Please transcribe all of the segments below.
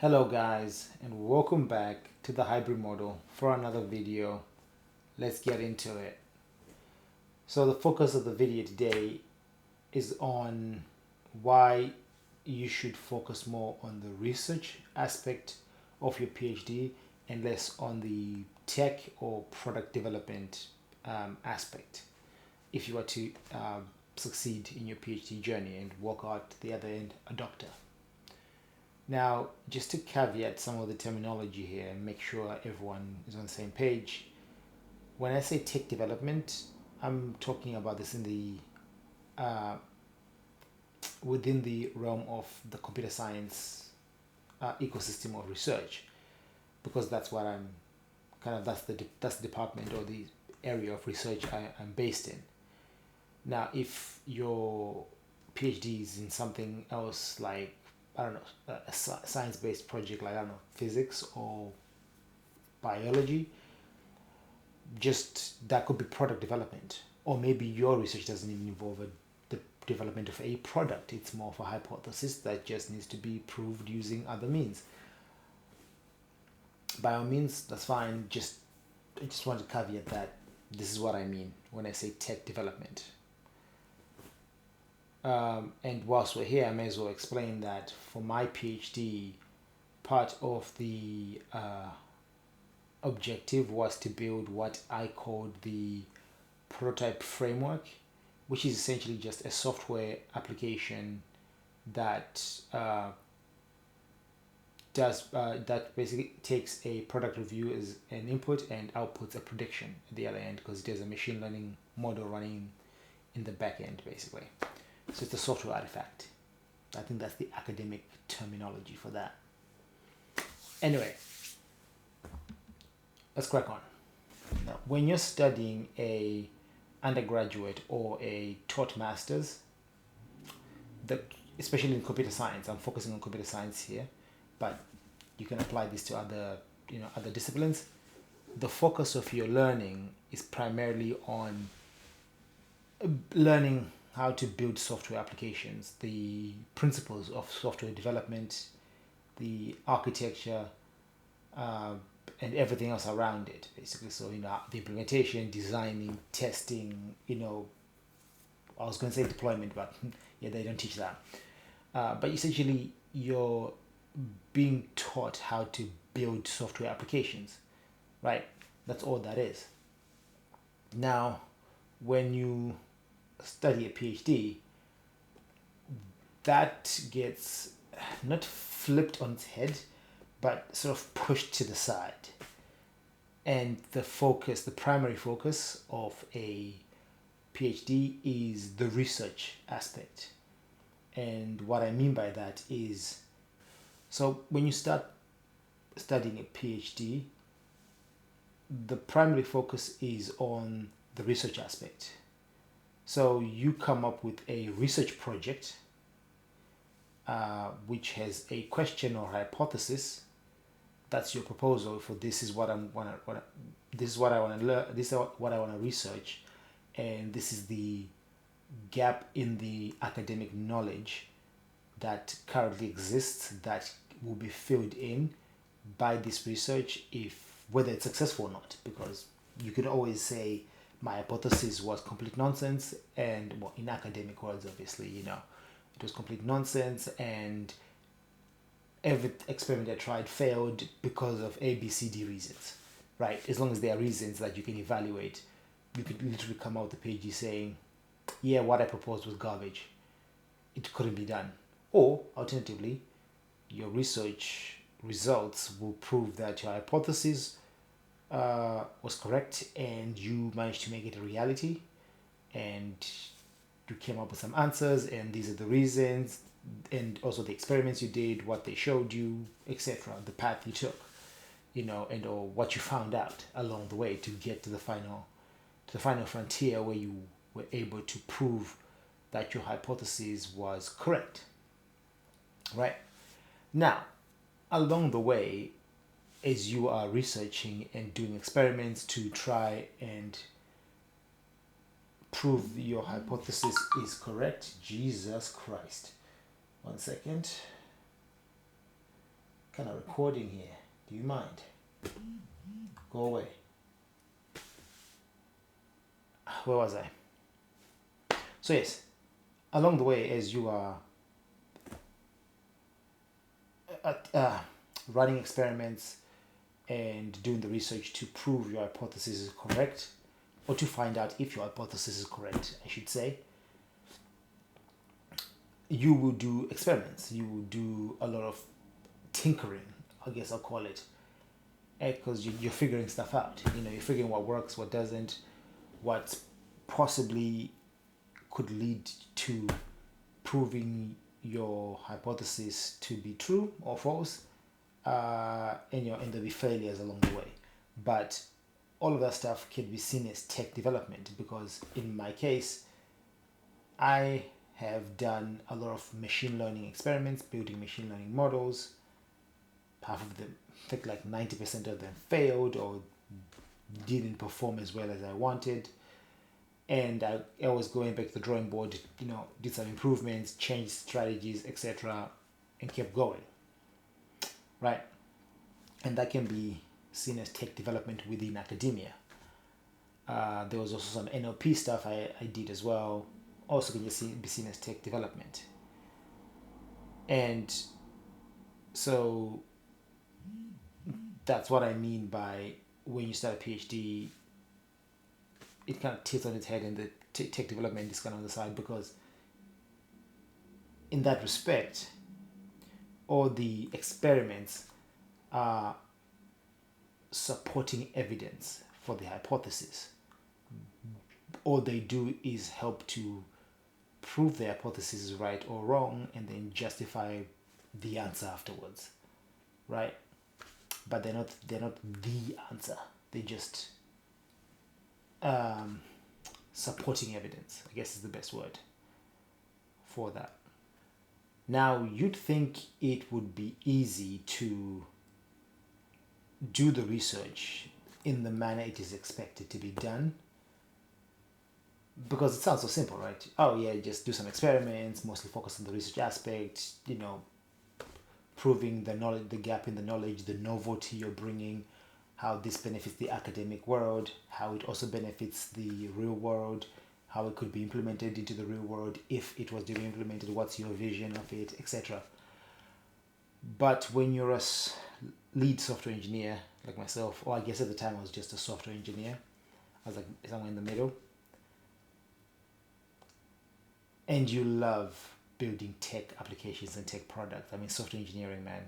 Hello guys, and welcome back to the hybrid model for another video. Let's get into it. So the focus of the video today is on why you should focus more on the research aspect of your PhD and less on the tech or product development aspect if you are to succeed in your PhD journey and walk out the other end a doctor. Now, just to caveat some of the terminology here and make sure everyone is on the same page, when I say tech development, I'm talking about this in the within the realm of the computer science ecosystem of research, because that's what I'm that's the department or the area of research I'm based in. Now, if your PhD is in something else like I don't know, a science-based project like, I don't know, physics or biology, just that could be product development. Or maybe your research doesn't even involve the development of a product. It's more of a hypothesis that just needs to be proved using other means. By all means, that's fine. I just want to caveat that this is what I mean when I say tech development. And whilst we're here, I may as well explain that for my PhD, part of the objective was to build what I called the prototype framework, which is essentially just a software application that that basically takes a product review as an input and outputs a prediction at the other end, because there's a machine learning model running in the back end basically. So it's a software artifact. I think that's the academic terminology for that. Anyway, let's crack on. Now, when you're studying a undergraduate or a taught master's, especially in computer science, I'm focusing on computer science here, but you can apply this to other disciplines. The focus of your learning is primarily on learning how to build software applications, the principles of software development, the architecture, and everything else around it, basically. So, the implementation, designing, testing, I was going to say deployment, but yeah, they don't teach that. But essentially, you're being taught how to build software applications, right? That's all that is. Now, when you study a PhD, that gets not flipped on its head, but sort of pushed to the side. And the primary focus of a PhD is the research aspect. And what I mean by that is, so when you start studying a PhD, the primary focus is on the research aspect. So you come up with a research project which has a question or hypothesis. That's your proposal for this is what I want to learn. This is what I want to research, and this is the gap in the academic knowledge that currently exists that will be filled in by this research, whether it's successful or not. Because you could always say, my hypothesis was complete nonsense, and well, in academic words, obviously, it was complete nonsense, and every experiment I tried failed because of A, B, C, D reasons, right? As long as there are reasons that you can evaluate, you could literally come out the PhD saying, yeah, what I proposed was garbage. It couldn't be done. Or, alternatively, your research results will prove that your hypothesis was correct, and you managed to make it a reality, and you came up with some answers, and these are the reasons, and also the experiments you did, what they showed you, etc., the path you took, and or what you found out along the way to get to the final frontier where you were able to prove that your hypothesis was correct. Right? Now, along the way, as you are researching and doing experiments to try and prove your hypothesis is correct. Jesus Christ. 1 second. kind of recording here. Do you mind? Go away. Where was I? So yes, along the way, as you are running experiments and doing the research to prove your hypothesis is correct, or to find out if your hypothesis is correct, I should say, you will do experiments. You will do a lot of tinkering, I guess I'll call it, because you're figuring stuff out. You're figuring what works, what doesn't, what possibly could lead to proving your hypothesis to be true or false, and there'll be failures along the way. But all of that stuff can be seen as tech development, because in my case, I have done a lot of machine learning experiments, building machine learning models. Half of them, I think like 90% of them failed or didn't perform as well as I wanted. And I was going back to the drawing board, did some improvements, changed strategies, etc., and kept going. Right? And that can be seen as tech development within academia. There was also some NLP stuff I did as well. Also can just be seen as tech development. And so that's what I mean by when you start a PhD, it kind of tilts on its head and the tech development is kind of on the side, because in that respect, all the experiments are supporting evidence for the hypothesis. All they do is help to prove the hypothesis is right or wrong, and then justify the answer afterwards, right? But they're not the answer. They're just supporting evidence, I guess is the best word for that. Now, you'd think it would be easy to do the research in the manner it is expected to be done, because it sounds so simple, right? Oh yeah, just do some experiments, mostly focus on the research aspect, proving the knowledge, the gap in the knowledge, the novelty you're bringing, how this benefits the academic world, how it also benefits the real world, how it could be implemented into the real world if it was to be implemented, what's your vision of it, etc. But when you're a lead software engineer like myself, or I guess at the time I was just a software engineer, I was like somewhere in the middle, and you love building tech applications and tech products. I mean, software engineering, man,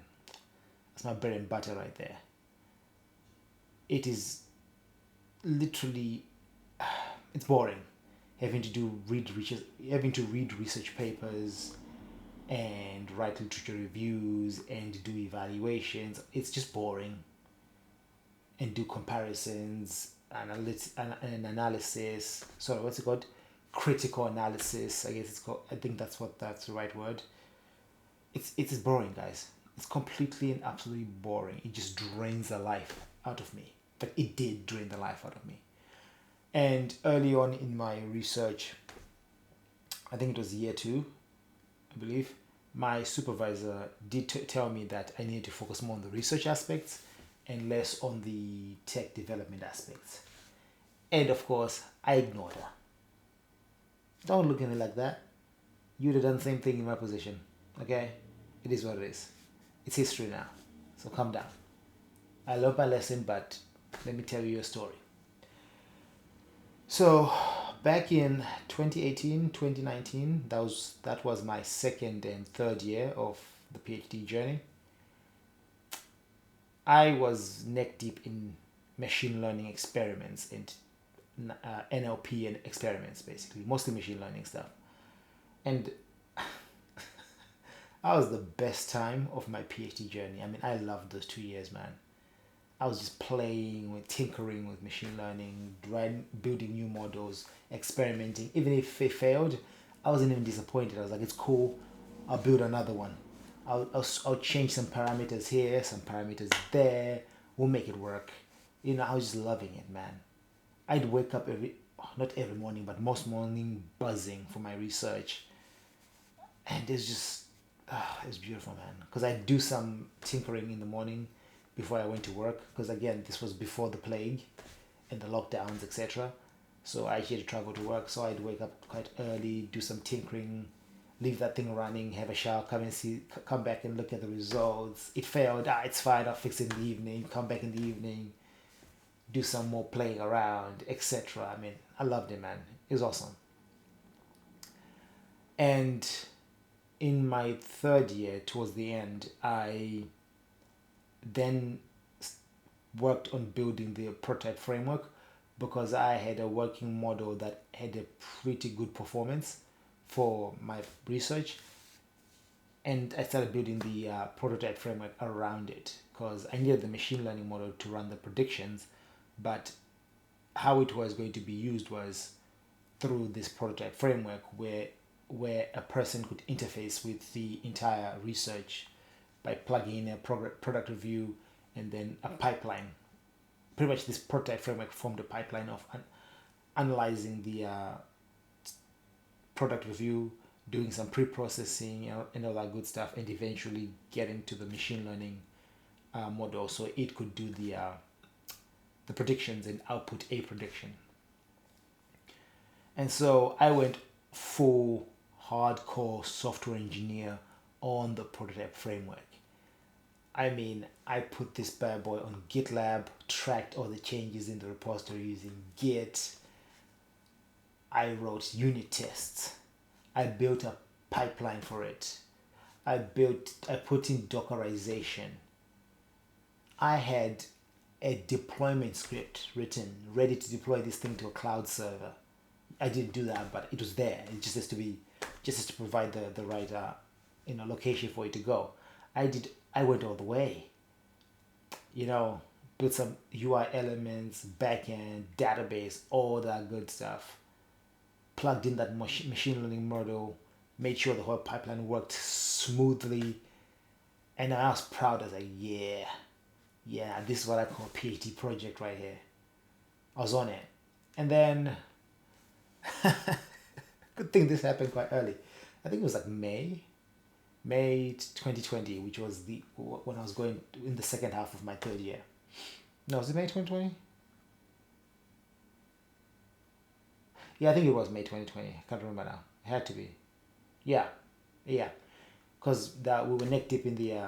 that's my bread and butter right there. It is literally, it's boring having to read research papers and write literature reviews and do evaluations. It's just boring. And do comparisons, analysis. Sorry, what's it called? Critical analysis. I guess it's called. I think that's the right word. It's boring, guys. It's completely and absolutely boring. It just drains the life out of me. But it did drain the life out of me. And early on in my research, I think it was year 2, I believe, my supervisor did tell me that I needed to focus more on the research aspects and less on the tech development aspects. And of course, I ignored her. Don't look at me like that. You'd have done the same thing in my position. Okay? It is what it is. It's history now. So calm down. I learned my lesson, but let me tell you a story. So back in 2018, 2019, that was my second and third year of the PhD journey. I was neck deep in machine learning experiments and NLP and experiments, basically, mostly machine learning stuff. And that was the best time of my PhD journey. I mean, I loved those 2 years, man. I was just tinkering with machine learning, building new models, experimenting. Even if they failed, I wasn't even disappointed. I was like, it's cool. I'll build another one. I'll change some parameters here, some parameters there. We'll make it work. I was just loving it, man. I'd wake up not every morning, but most morning buzzing for my research. And it's just It's beautiful, man. Because I do some tinkering in the morning before I went to work. Because again, this was before the plague and the lockdowns, etc. So I had to travel to work. So I'd wake up quite early, do some tinkering, leave that thing running, have a shower, come back and look at the results. It failed. It's fine. I'll fix it in the evening. Come back in the evening, do some more playing around, etc. I mean, I loved it, man. It was awesome. And in my third year, towards the end, I then worked on building the prototype framework because I had a working model that had a pretty good performance for my research. And I started building the prototype framework around it because I needed the machine learning model to run the predictions, but how it was going to be used was through this prototype framework where a person could interface with the entire research by plugging in a product review and then a pipeline. Pretty much this prototype framework formed a pipeline of analyzing the product review, doing some pre-processing and all that good stuff, and eventually getting to the machine learning model so it could do the predictions and output a prediction. And so I went full hardcore software engineer on the prototype framework. I mean, I put this bad boy on GitLab, tracked all the changes in the repository using Git. I wrote unit tests. I built a pipeline for it. I put in Dockerization. I had a deployment script written, ready to deploy this thing to a cloud server. I didn't do that, but it was there. It just has to provide the right location for it to go. I went all the way. Built some UI elements, backend, database, all that good stuff. Plugged in that machine learning model, made sure the whole pipeline worked smoothly, and I was proud. I was like, yeah, this is what I call a PhD project right here. I was on it, and then good thing this happened quite early. I think it was like May 2020, which was when I was going in the second half of my third year. No, was it May 2020? Yeah, I think it was May 2020. I can't remember now. It had to be. Yeah. Because we were neck deep in the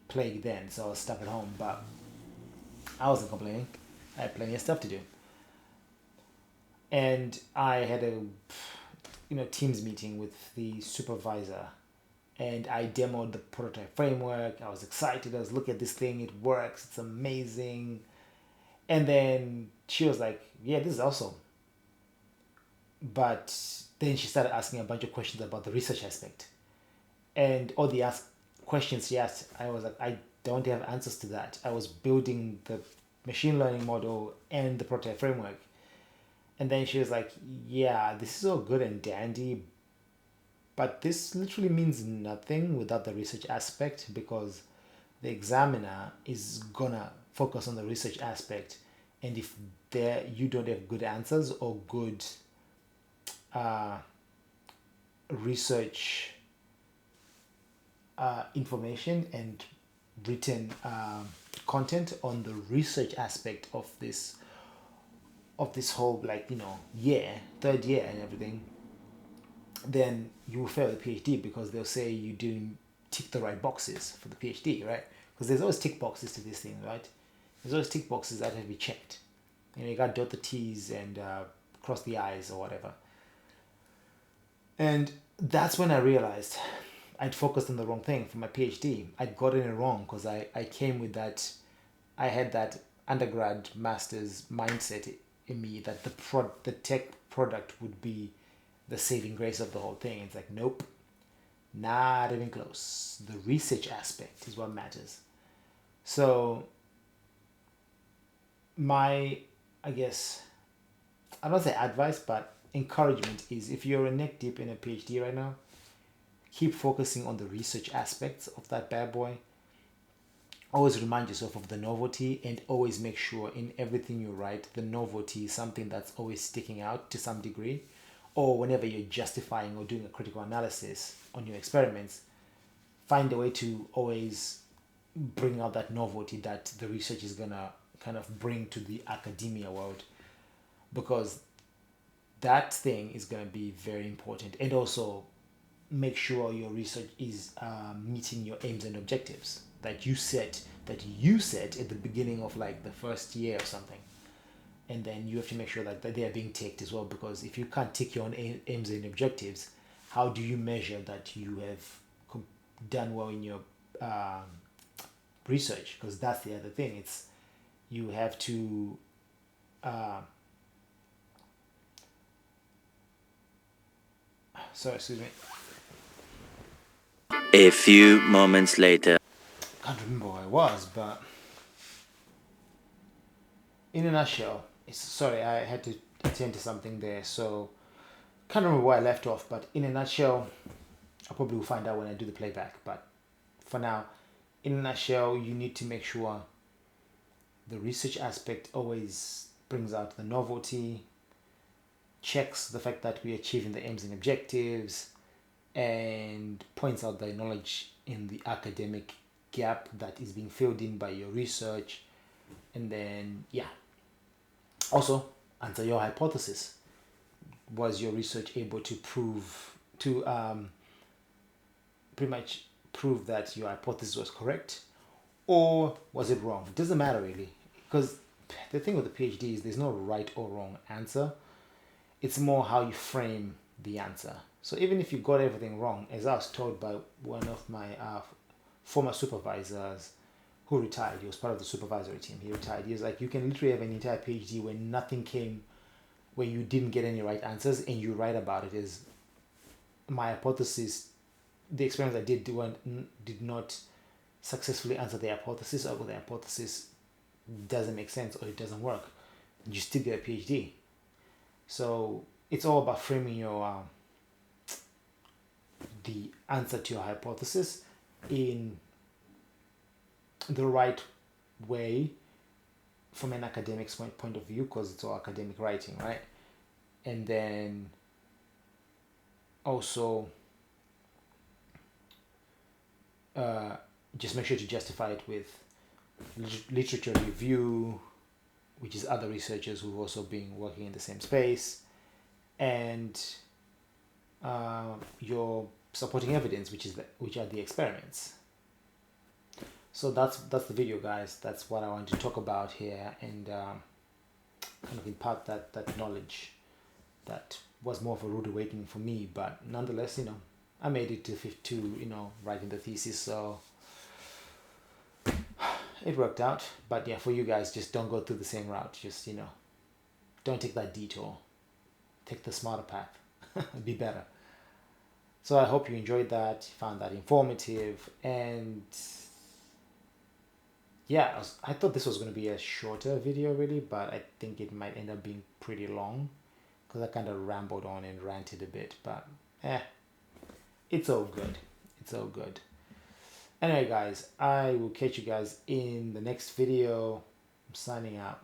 plague then, so I was stuck at home. But I wasn't complaining. I had plenty of stuff to do. And I had a Teams meeting with the supervisor, and I demoed the prototype framework. I was excited. I was looking at this thing. It works. It's amazing. And then she was like, yeah, this is awesome. But then she started asking a bunch of questions about the research aspect. And all the questions she asked, I was like, I don't have answers to that. I was building the machine learning model and the prototype framework. And then she was like, yeah, this is all good and dandy, but this literally means nothing without the research aspect, because the examiner is gonna focus on the research aspect. And if you don't have good answers or good research information and written content on the research aspect of this whole third year and everything, then you will fail the PhD, because they'll say you didn't tick the right boxes for the PhD, right? Because there's always tick boxes to this thing, right? There's always tick boxes that have to be checked. You got to dot the T's and cross the I's or whatever. And that's when I realized I'd focused on the wrong thing for my PhD. I'd gotten it wrong because I came with that, I had that undergrad master's mindset in me that the tech product would be the saving grace of the whole thing. It's like, nope, not even close. The research aspect is what matters. So my, I guess, I don't say advice, but encouragement is, if you're neck deep in a PhD right now, keep focusing on the research aspects of that bad boy. Always remind yourself of the novelty, and always make sure in everything you write, the novelty is something that's always sticking out to some degree. Or whenever you're justifying or doing a critical analysis on your experiments, find a way to always bring out that novelty that the research is gonna kind of bring to the academia world, because that thing is gonna be very important. And also make sure your research is meeting your aims and objectives that you set at the beginning of like the first year or something. And then you have to make sure that they are being ticked as well, because if you can't tick your own aims and objectives, how do you measure that you have done well in your research? Because that's the other thing. It's you have to sorry, excuse me. A few moments later. Can't remember where I was, but in a nutshell, sorry, I had to attend to something there, so can't remember where I left off. But in a nutshell, I probably will find out when I do the playback. But for now, in a nutshell, you need to make sure the research aspect always brings out the novelty, checks the fact that we're achieving the aims and objectives, and points out the knowledge in the academic gap that is being filled in by your research. And then, yeah, also answer your hypothesis. Was your research able to pretty much prove that your hypothesis was correct, or was it wrong? It doesn't matter really, because the thing with the PhD is there's no right or wrong answer. It's more how you frame the answer. So even if you got everything wrong, as I was told by one of my former supervisors who retired, he was part of the supervisory team, he retired, he was like, you can literally have an entire PhD where nothing came, where you didn't get any right answers, and you write about it as my hypothesis, the experiments I did not successfully answer the hypothesis, or the hypothesis doesn't make sense or it doesn't work. You still get a PhD. So it's all about framing your the answer to your hypothesis in the right way from an academic point of view, because it's all academic writing, right? And then also just make sure to justify it with literature review, which is other researchers who've also been working in the same space, and your supporting evidence, which are the experiments. So that's the video, guys. That's what I want to talk about here, and kind of impart that knowledge that was more of a rude awakening for me, but nonetheless, I made it to writing the thesis, so it worked out. But yeah, for you guys, just don't go through the same route. Just don't take that detour. Take the smarter path. It'd be better. So I hope you enjoyed that, found that informative, and yeah, I thought this was going to be a shorter video really, but I think it might end up being pretty long because I kind of rambled on and ranted a bit, but it's all good. It's all good. Anyway, guys, I will catch you guys in the next video. I'm signing out.